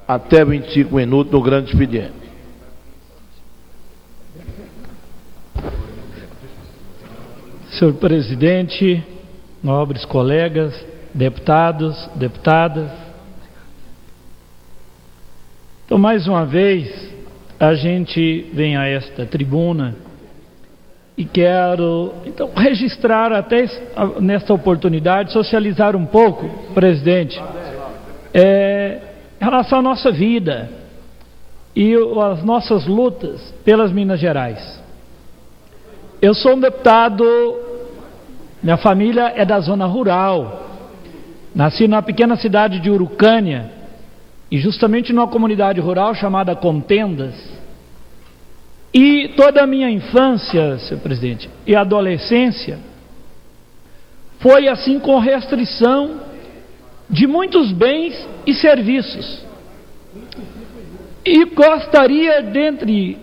até 25 minutos no grande expediente. Senhor presidente, nobres colegas, deputados, deputadas. Então, mais uma vez, a gente vem a esta tribuna e quero, então, registrar até nesta oportunidade, socializar um pouco, presidente, em relação à nossa vida e as nossas lutas pelas Minas Gerais. Eu sou um deputado, minha família é da zona rural, nasci na pequena cidade de Urucânia, e justamente numa comunidade rural chamada Contendas, e toda a minha infância, senhor presidente, e adolescência, foi assim com restrição de muitos bens e serviços. E gostaria, dentre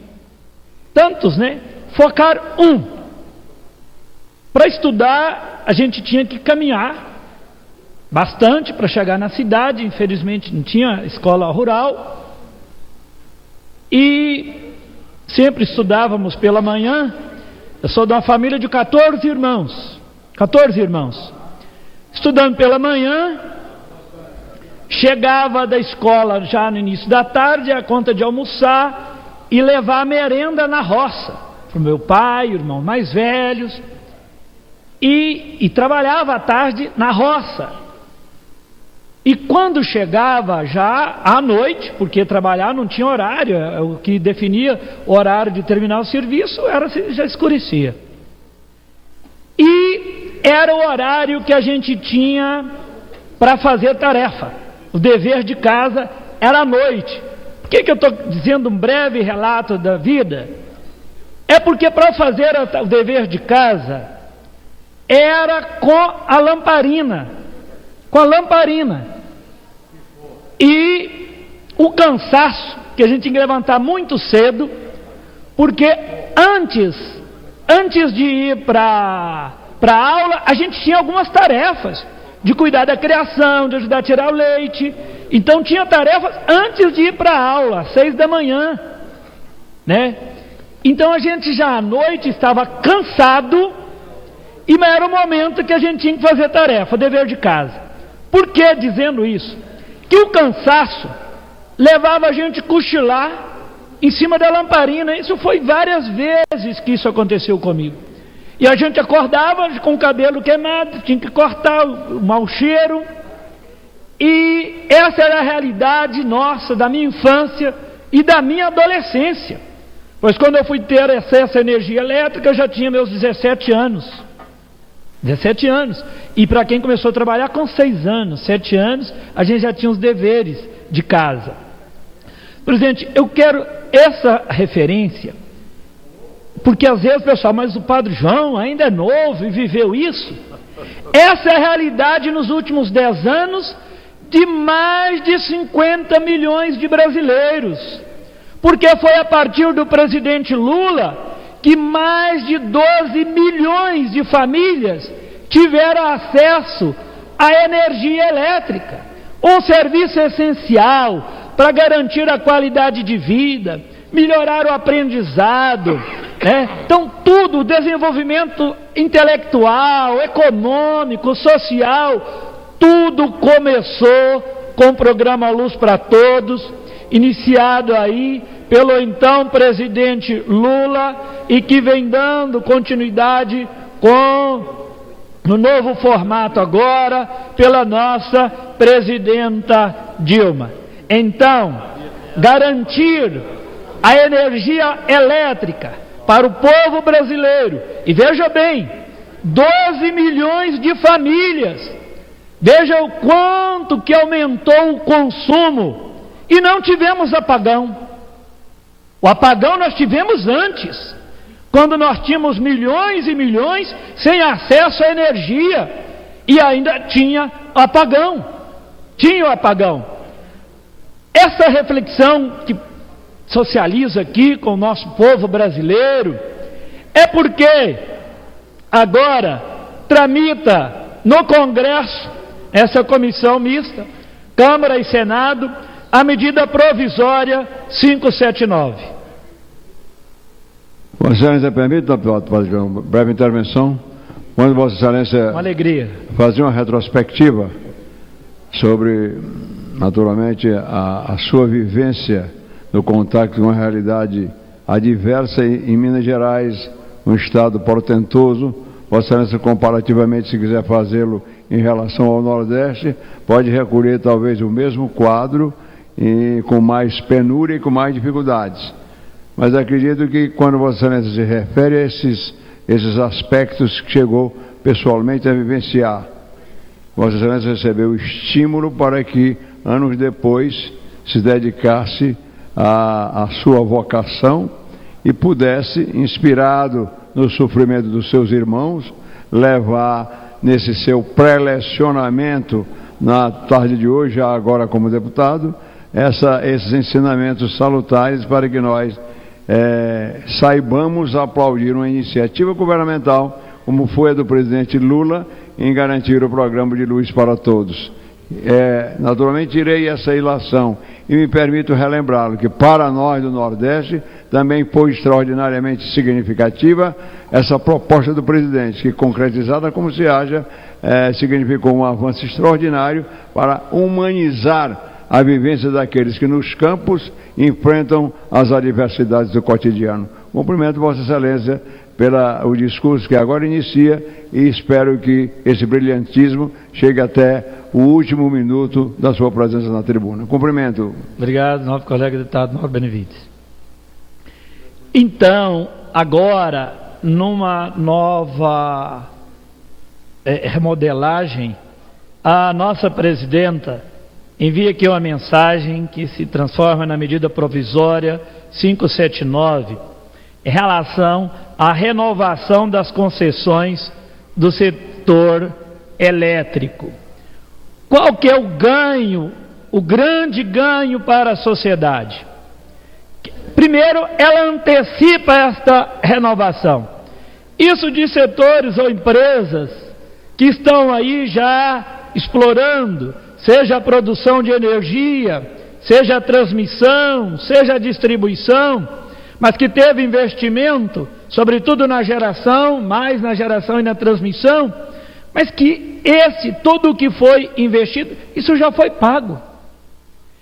tantos, focar Para estudar, a gente tinha que caminhar bastante para chegar na cidade, infelizmente não tinha escola rural, e sempre estudávamos pela manhã. Eu sou de uma família de 14 irmãos, estudando pela manhã, chegava da escola já no início da tarde, a conta de almoçar e levar a merenda na roça, para o meu pai, irmãos mais velhos, e trabalhava à tarde na roça. E quando chegava já à noite, porque trabalhar não tinha horário, o que definia o horário de terminar o serviço já escurecia. E era o horário que a gente tinha para fazer tarefa. O dever de casa era à noite. Por que eu estou dizendo um breve relato da vida? É porque para fazer o dever de casa era com a lamparina. E o cansaço, que a gente tinha que levantar muito cedo, porque antes de ir para a aula, a gente tinha algumas tarefas, de cuidar da criação, de ajudar a tirar o leite. Então tinha tarefas antes de ir para a aula, às 6 da manhã, Então a gente já à noite estava cansado, e era o momento que a gente tinha que fazer tarefa, dever de casa. Por que dizendo isso? Que o cansaço levava a gente a cochilar em cima da lamparina. Isso foi várias vezes que isso aconteceu comigo. E a gente acordava com o cabelo queimado, tinha que cortar o mau cheiro. E essa era a realidade nossa, da minha infância e da minha adolescência. Pois quando eu fui ter acesso à energia elétrica, eu já tinha meus 17 anos. E para quem começou a trabalhar com 6 anos, 7 anos, a gente já tinha os deveres de casa. Presidente, eu quero essa referência, porque às vezes, pessoal, mas o Padre João ainda é novo e viveu isso. Essa é a realidade nos últimos 10 anos de mais de 50 milhões de brasileiros, porque foi a partir do presidente Lula que mais de 12 milhões de famílias tiveram acesso à energia elétrica, um serviço essencial para garantir a qualidade de vida, melhorar o aprendizado, Então tudo, o desenvolvimento intelectual, econômico, social, tudo começou com o programa Luz para Todos, iniciado aí pelo então presidente Lula, e que vem dando continuidade no novo formato agora pela nossa presidenta Dilma. Então, garantir a energia elétrica para o povo brasileiro, e veja bem, 12 milhões de famílias, veja o quanto que aumentou o consumo, e não tivemos apagão. O apagão nós tivemos antes, quando nós tínhamos milhões e milhões sem acesso à energia, e ainda tinha apagão. Essa reflexão que socializo aqui com o nosso povo brasileiro é porque agora tramita no Congresso essa comissão mista, Câmara e Senado, a medida provisória 579. Vossa Excelência permite, fazer uma breve intervenção? Quando Vossa Excelência Com alegria. fazia uma retrospectiva sobre, naturalmente, a sua vivência no contato com uma realidade adversa em Minas Gerais, um estado portentoso. Vossa Excelência, comparativamente, se quiser fazê-lo em relação ao Nordeste, pode recolher talvez o mesmo quadro, com mais penúria e com mais dificuldades. Mas acredito que quando Vossa Excelência se refere a esses aspectos que chegou pessoalmente a vivenciar, Vossa Excelência recebeu estímulo para que, anos depois, se dedicasse à sua vocação e pudesse, inspirado no sofrimento dos seus irmãos, levar nesse seu pré-lecionamento na tarde de hoje, já agora como deputado, esses ensinamentos salutares para que nós saibamos aplaudir uma iniciativa governamental como foi a do presidente Lula em garantir o programa de luz para todos. Naturalmente tirei essa ilação e me permito relembrá-lo que para nós do Nordeste também foi extraordinariamente significativa essa proposta do presidente, que concretizada como se haja, significou um avanço extraordinário para humanizar a vivência daqueles que nos campos enfrentam as adversidades do cotidiano. Cumprimento Vossa Excelência pelo discurso que agora inicia e espero que esse brilhantismo chegue até o último minuto da sua presença na tribuna. Cumprimento. Obrigado, novo colega deputado Mauro Benevides. Então, agora, numa nova remodelagem, a nossa presidenta envia aqui uma mensagem que se transforma na medida provisória 579 em relação à renovação das concessões do setor elétrico. Qual que é o ganho, o grande ganho para a sociedade? Primeiro, ela antecipa esta renovação. Isso de setores ou empresas que estão aí já explorando, seja a produção de energia, seja a transmissão, seja a distribuição, mas que teve investimento, sobretudo na geração, mais na geração e na transmissão, mas que tudo o que foi investido, isso já foi pago.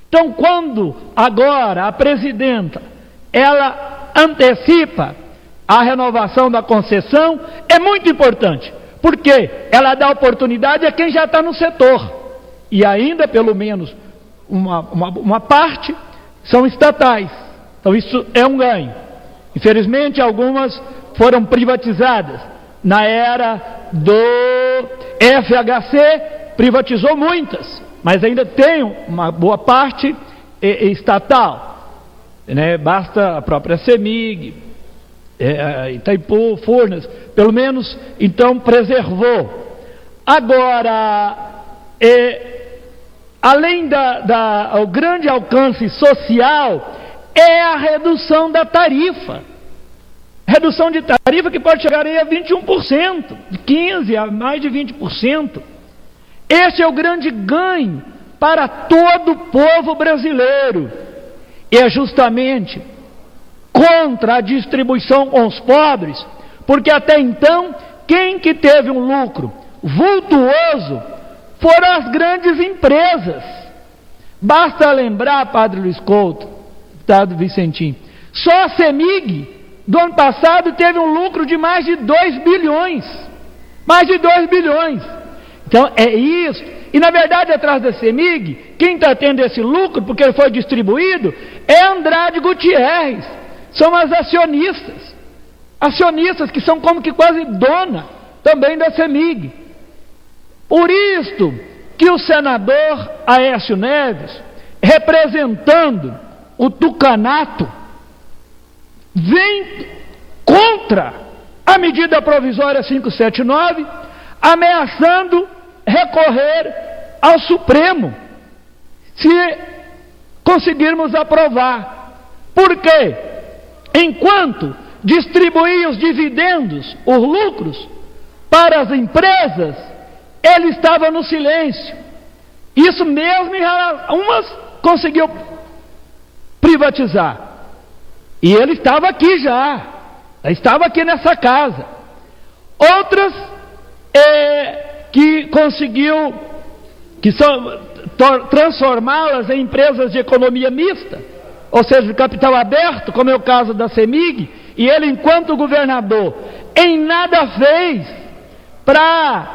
Então, quando agora a presidenta, ela antecipa a renovação da concessão, é muito importante, porque ela dá oportunidade a quem já está no setor, e ainda pelo menos uma parte são estatais. Então isso é um ganho. Infelizmente algumas foram privatizadas. Na era do FHC privatizou muitas, mas ainda tem uma boa parte estatal, né? Basta a própria CEMIG, Itaipu, Furnas, pelo menos então preservou. Agora, além o grande alcance social é a redução da tarifa. Redução de tarifa que pode chegar aí a 21%, de 15% a mais de 20%. Esse é o grande ganho para todo o povo brasileiro. E é justamente contra a distribuição com os pobres, porque até então, quem que teve um lucro vultuoso foram as grandes empresas. Basta lembrar, Padre Luiz Couto, deputado Vicentim, só a CEMIG do ano passado teve um lucro de mais de 2 bilhões. Mais de 2 bilhões. Então é isso. E na verdade atrás da CEMIG, quem está tendo esse lucro, porque ele foi distribuído, é Andrade Gutierrez. São as acionistas. Acionistas que são como que quase dona também da CEMIG. Por isto que o senador Aécio Neves, representando o tucanato, vem contra a medida provisória 579, ameaçando recorrer ao Supremo, se conseguirmos aprovar. Por quê? Enquanto distribuía os dividendos, os lucros, para as empresas, ele estava no silêncio. Isso mesmo em relação, umas conseguiu privatizar. E ele estava aqui já, estava aqui nessa casa. Outras que conseguiu transformá-las em empresas de economia mista, ou seja, de capital aberto, como é o caso da CEMIG, e ele, enquanto governador, em nada fez para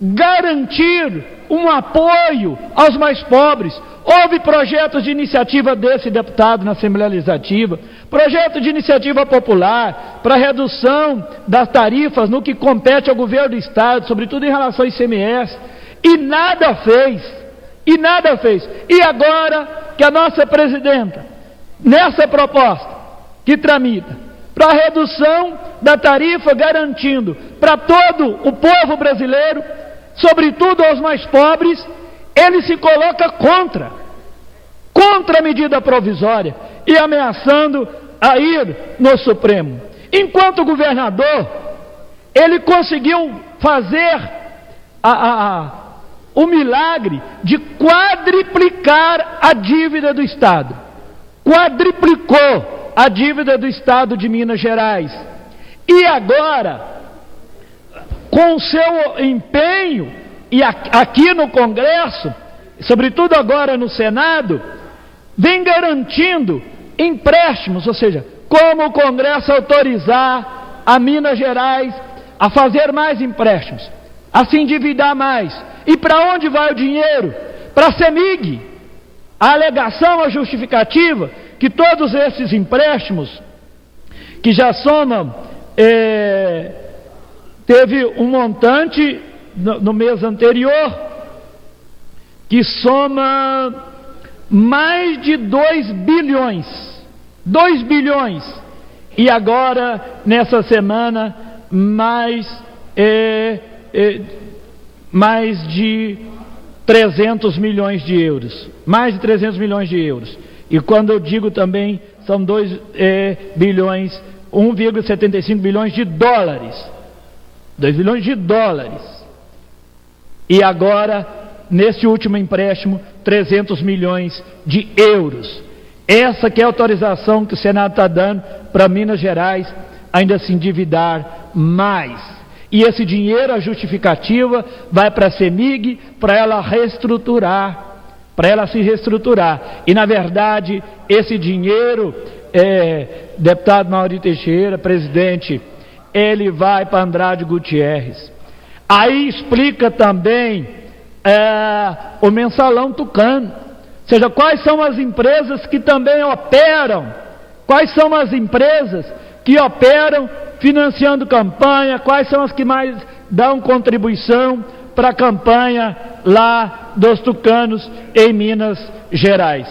garantir um apoio aos mais pobres. Houve projetos de iniciativa desse deputado na Assembleia Legislativa, projeto de iniciativa popular para redução das tarifas no que compete ao governo do Estado, sobretudo em relação ao ICMS, e nada fez, E agora que a nossa presidenta, nessa proposta que tramita, para a redução da tarifa, garantindo para todo o povo brasileiro, sobretudo aos mais pobres, ele se coloca contra a medida provisória e ameaçando a ir no Supremo. Enquanto governador, ele conseguiu fazer o milagre de quadriplicar a dívida do Estado. Quadriplicou a dívida do Estado de Minas Gerais. E agora, com o seu empenho, e aqui no Congresso, sobretudo agora no Senado, vem garantindo empréstimos, ou seja, como o Congresso autorizar a Minas Gerais a fazer mais empréstimos, a se endividar mais. E para onde vai o dinheiro? Para a CEMIG. A alegação, a justificativa, que todos esses empréstimos, que já somam, teve um montante no mês anterior, que soma mais de 2 bilhões, 2 bilhões, e agora, nessa semana, mais de 300 milhões de euros, mais de 300 milhões de euros, e quando eu digo também, são 2 bilhões, 1,75 bilhões de dólares, 2 bilhões de dólares, e agora, nesse último empréstimo, 300 milhões de euros. Essa que é a autorização que o Senado está dando para Minas Gerais ainda se endividar mais. E esse dinheiro, a justificativa, vai para a CEMIG para ela reestruturar, para ela se reestruturar. E na verdade, esse dinheiro, deputado Mauri Teixeira, presidente, ele vai para Andrade Gutierrez. Aí explica também o mensalão tucano, ou seja, quais são as empresas que também operam, quais são as empresas que operam financiando campanha, quais são as que mais dão contribuição para a campanha lá dos tucanos em Minas Gerais.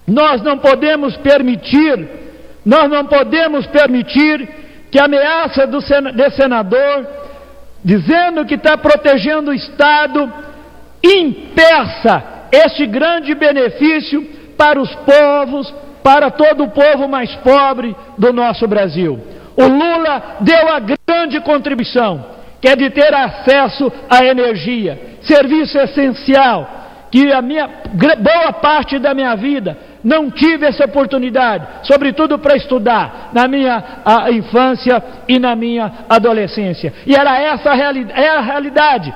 Nós não podemos permitir que a ameaça desse senador, dizendo que está protegendo o Estado, impeça este grande benefício para os povos, para todo o povo mais pobre do nosso Brasil. O Lula deu a grande contribuição, que é de ter acesso à energia, serviço essencial, que boa parte da minha vida não tive essa oportunidade, sobretudo para estudar na minha infância e na minha adolescência. E era essa a realidade,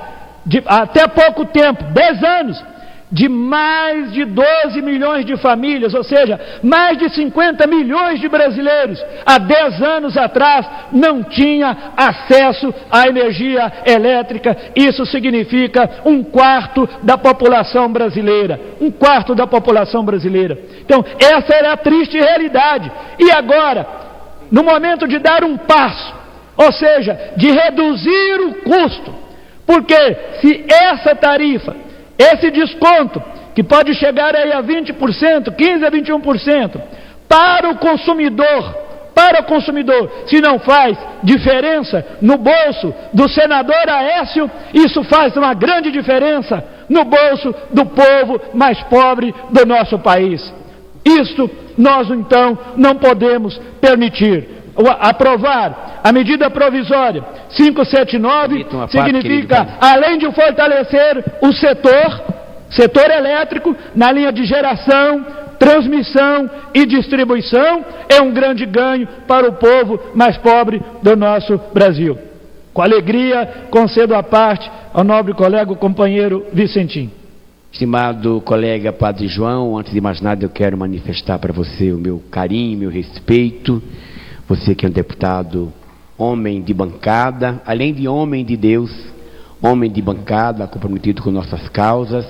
até pouco tempo, 10 anos, de mais de 12 milhões de famílias, ou seja, mais de 50 milhões de brasileiros, há 10 anos atrás, não tinha acesso à energia elétrica. Isso significa 1/4 da população brasileira, 1/4 da população brasileira. Então, essa era a triste realidade. E agora, no momento de dar um passo, ou seja, de reduzir o custo, porque se essa tarifa, esse desconto, que pode chegar aí a 20%, 15% a 21%, para o consumidor, se não faz diferença no bolso do senador Aécio, isso faz uma grande diferença no bolso do povo mais pobre do nosso país. Isto nós então não podemos permitir. Aprovar a medida provisória 579 significa, além de fortalecer o setor, setor elétrico, na linha de geração, transmissão e distribuição, é um grande ganho para o povo mais pobre do nosso Brasil. Com alegria, concedo a parte ao nobre colega, o companheiro Vicentim. Estimado colega Padre João, antes de mais nada eu quero manifestar para você o meu carinho, meu respeito. Você que é um deputado, homem de bancada, além de homem de Deus, homem de bancada, comprometido com nossas causas.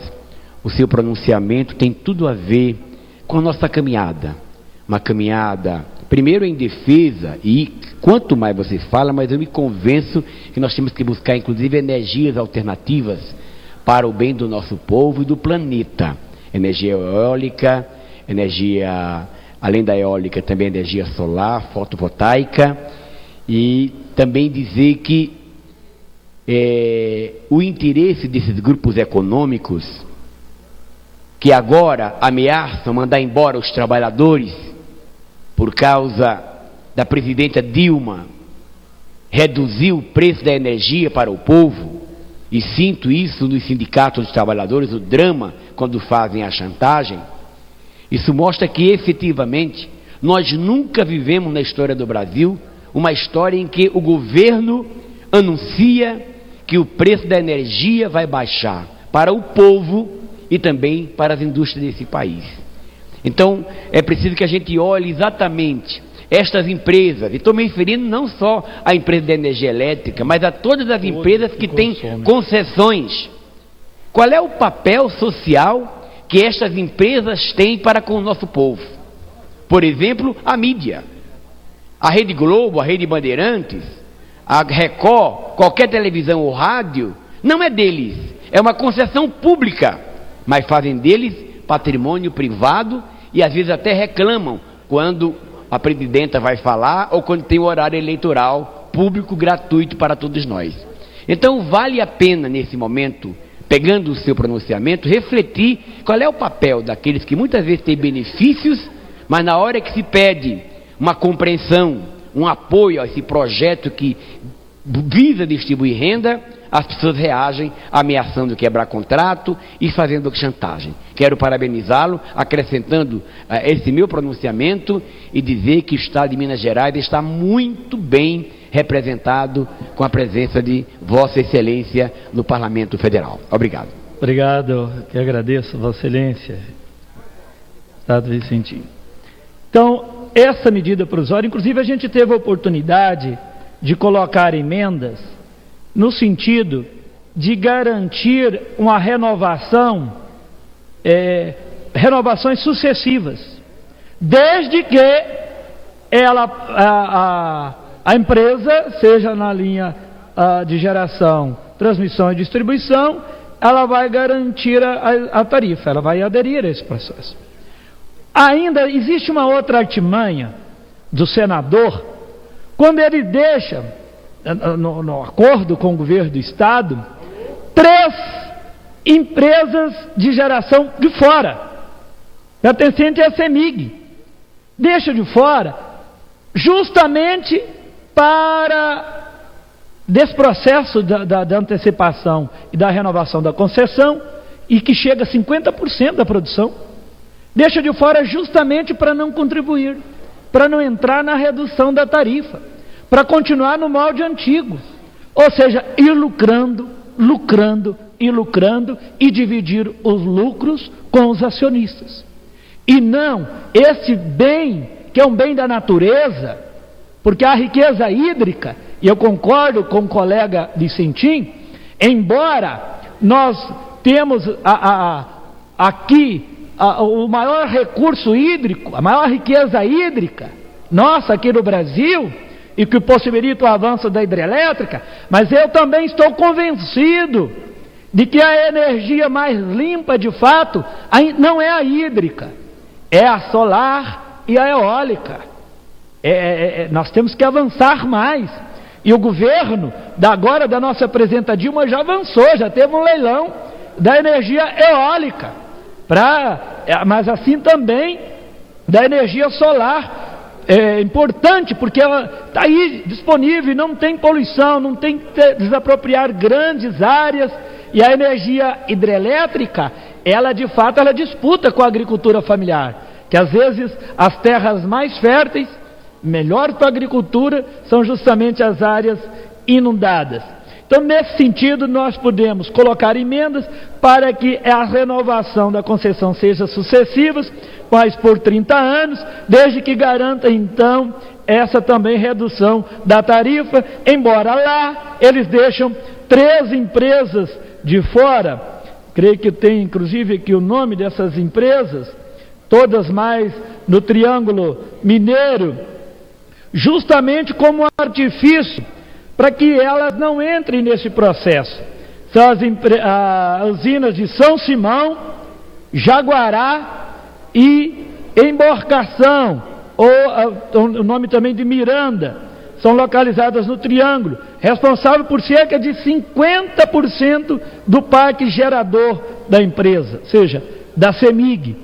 O seu pronunciamento tem tudo a ver com a nossa caminhada. Uma caminhada, primeiro em defesa, e quanto mais você fala, mais eu me convenço que nós temos que buscar, inclusive, energias alternativas para o bem do nosso povo e do planeta. Energia eólica, energia, além da eólica, também energia solar, fotovoltaica, e também dizer que o interesse desses grupos econômicos, que agora ameaçam mandar embora os trabalhadores por causa da presidenta Dilma reduzir o preço da energia para o povo, e sinto isso nos sindicatos dos trabalhadores, o drama quando fazem a chantagem. Isso mostra que efetivamente nós nunca vivemos na história do Brasil uma história em que o governo anuncia que o preço da energia vai baixar para o povo e também para as indústrias desse país. Então, é preciso que a gente olhe exatamente estas empresas, e estou me referindo não só à empresa de energia elétrica, mas a todas as empresas que têm concessões. Qual é o papel social que estas empresas têm para com o nosso povo? Por exemplo, a mídia. A Rede Globo, a Rede Bandeirantes, a Record, qualquer televisão ou rádio, não é deles, é uma concessão pública, mas fazem deles patrimônio privado e às vezes até reclamam quando a presidenta vai falar ou quando tem o horário eleitoral público gratuito para todos nós. Então vale a pena nesse momento, pegando o seu pronunciamento, refletir qual é o papel daqueles que muitas vezes têm benefícios, mas na hora que se pede uma compreensão, um apoio a esse projeto que visa distribuir renda, as pessoas reagem ameaçando quebrar contrato e fazendo chantagem. Quero parabenizá-lo, acrescentando esse meu pronunciamento e dizer que o Estado de Minas Gerais está muito bem representado com a presença de Vossa Excelência no Parlamento Federal. Obrigado. Obrigado, que agradeço, Vossa Excelência, Estado Vicentinho. Então, essa medida provisória, inclusive a gente teve a oportunidade de colocar emendas no sentido de garantir uma renovações sucessivas, desde que a empresa, seja na linha de geração, transmissão e distribuição, ela vai garantir a tarifa, ela vai aderir a esse processo. Ainda existe uma outra artimanha do senador, quando ele deixa no acordo com o governo do Estado, 3 empresas de geração de fora, pertencente à CEMIG, deixa de fora, justamente para desse processo da antecipação e da renovação da concessão, e que chega a 50% da produção, deixa de fora justamente para não contribuir, para não entrar na redução da tarifa, para continuar no molde antigo, ou seja, ir lucrando e dividir os lucros com os acionistas. E não esse bem, que é um bem da natureza, porque a riqueza hídrica, e eu concordo com o colega Vicentim, embora nós temos aqui o maior recurso hídrico, a maior riqueza hídrica nossa aqui no Brasil, e que possibilita o avanço da hidrelétrica, mas eu também estou convencido de que a energia mais limpa, de fato, não é a hídrica, é a solar e a eólica. Nós temos que avançar mais, e o governo, da nossa presidenta Dilma, já avançou, já teve um leilão da energia eólica, mas assim também da energia solar. É importante porque ela está aí disponível, não tem poluição, não tem que desapropriar grandes áreas, e a energia hidrelétrica ela de fato ela disputa com a agricultura familiar, que às vezes as terras mais férteis, melhores para a agricultura, são justamente as áreas inundadas. Então, nesse sentido, nós podemos colocar emendas para que a renovação da concessão seja sucessiva, mas por 30 anos, desde que garanta, então, essa também redução da tarifa, embora lá eles deixam 3 empresas de fora, creio que tem inclusive aqui o nome dessas empresas, todas mais no Triângulo Mineiro, justamente como artifício para que elas não entrem nesse processo. São as usinas de São Simão, Jaguará e Embarcação, ou o nome também de Miranda, são localizadas no Triângulo, responsável por cerca de 50% do parque gerador da empresa, ou seja, da CEMIG.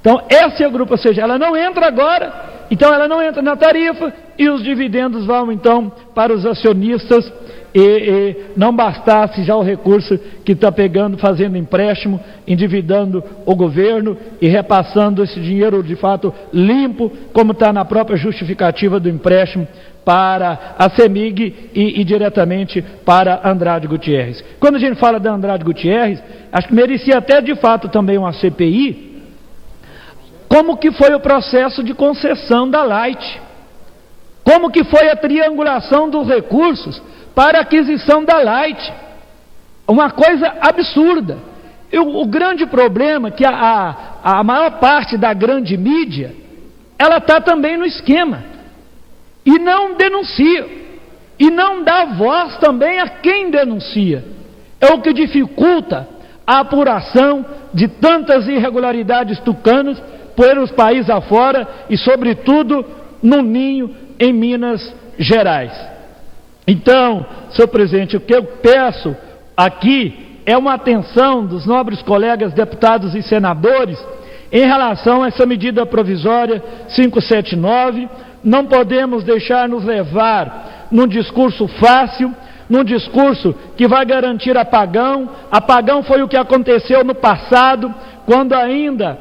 Então, esse é o grupo, ou seja, ela não entra agora, então ela não entra na tarifa e os dividendos vão então para os acionistas e não bastasse já o recurso que está pegando, fazendo empréstimo, endividando o governo e repassando esse dinheiro de fato limpo, como está na própria justificativa do empréstimo para a CEMIG e diretamente para Andrade Gutierrez. Quando a gente fala da Andrade Gutierrez, acho que merecia até de fato também uma CPI, como que foi o processo de concessão da Light, como que foi a triangulação dos recursos para a aquisição da Light, uma coisa absurda. O grande problema é que a maior parte da grande mídia, ela está também no esquema, e não denuncia, e não dá voz também a quem denuncia, é o que dificulta a apuração de tantas irregularidades tucanas pelos países afora e sobretudo no Ninho, em Minas Gerais. Então, senhor presidente, o que eu peço aqui é uma atenção dos nobres colegas deputados e senadores em relação a essa medida provisória 579. Não podemos deixar nos levar num discurso fácil, num discurso que vai garantir apagão. Apagão foi o que aconteceu no passado, quando ainda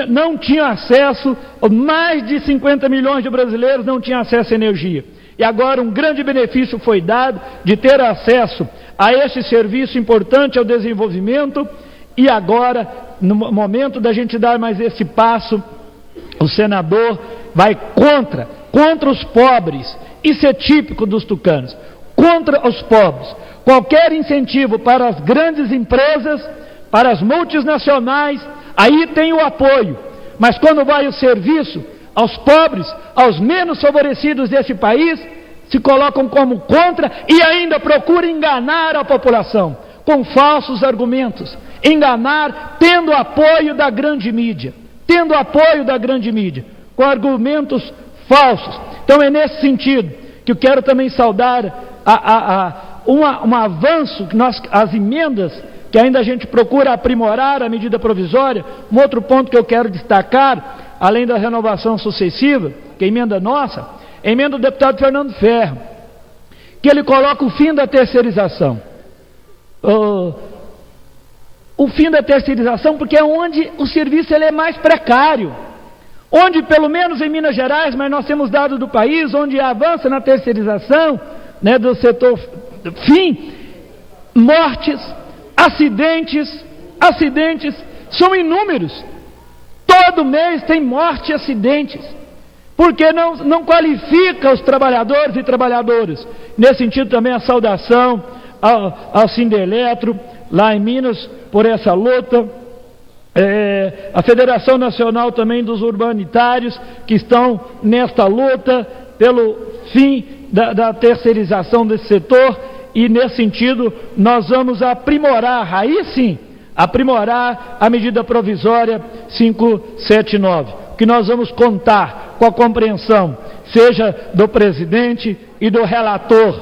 não tinha acesso, mais de 50 milhões de brasileiros não tinham acesso à energia. E agora um grande benefício foi dado de ter acesso a este serviço importante ao desenvolvimento, e agora, no momento da gente dar mais esse passo, o senador vai contra os pobres. Isso é típico dos tucanos, contra os pobres. Qualquer incentivo para as grandes empresas, para as multinacionais, aí tem o apoio, mas quando vai o serviço aos pobres, aos menos favorecidos desse país, se colocam como contra e ainda procuram enganar a população com falsos argumentos, enganar tendo apoio da grande mídia, com argumentos falsos. Então é nesse sentido que eu quero também saudar um avanço que as emendas que ainda a gente procura aprimorar a medida provisória. Um outro ponto que eu quero destacar, além da renovação sucessiva, que é emenda nossa, é a emenda do deputado Fernando Ferro, que ele coloca o fim da terceirização. O fim da terceirização, porque é onde o serviço ele é mais precário, onde pelo menos em Minas Gerais, mas nós temos dados do país, onde avança na terceirização, né, do setor fim, mortes, acidentes são inúmeros. Todo mês tem morte e acidentes, porque não qualifica os trabalhadores e trabalhadoras. Nesse sentido também a saudação ao Sindeletro, lá em Minas, por essa luta, a Federação Nacional também dos Urbanitários, que estão nesta luta pelo fim da terceirização desse setor. E nesse sentido nós vamos aprimorar, aí sim, aprimorar a medida provisória 579, que nós vamos contar com a compreensão, seja do presidente e do relator,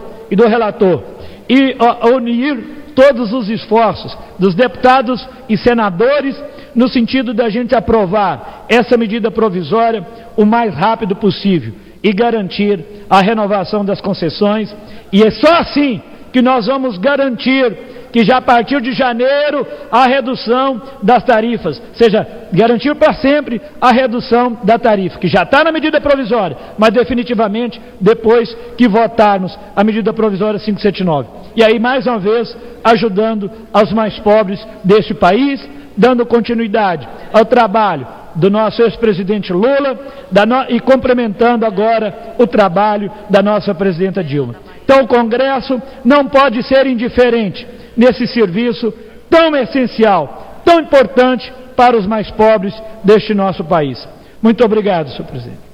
e unir todos os esforços dos deputados e senadores, no sentido da gente aprovar essa medida provisória o mais rápido possível e garantir a renovação das concessões. E é só assim que nós vamos garantir que já a partir de janeiro a redução das tarifas, ou seja, garantir para sempre a redução da tarifa, que já está na medida provisória, mas definitivamente depois que votarmos a medida provisória 579. E aí, mais uma vez, ajudando aos mais pobres deste país, dando continuidade ao trabalho do nosso ex-presidente Lula e complementando agora o trabalho da nossa presidenta Dilma. Então o Congresso não pode ser indiferente nesse serviço tão essencial, tão importante para os mais pobres deste nosso país. Muito obrigado, senhor presidente.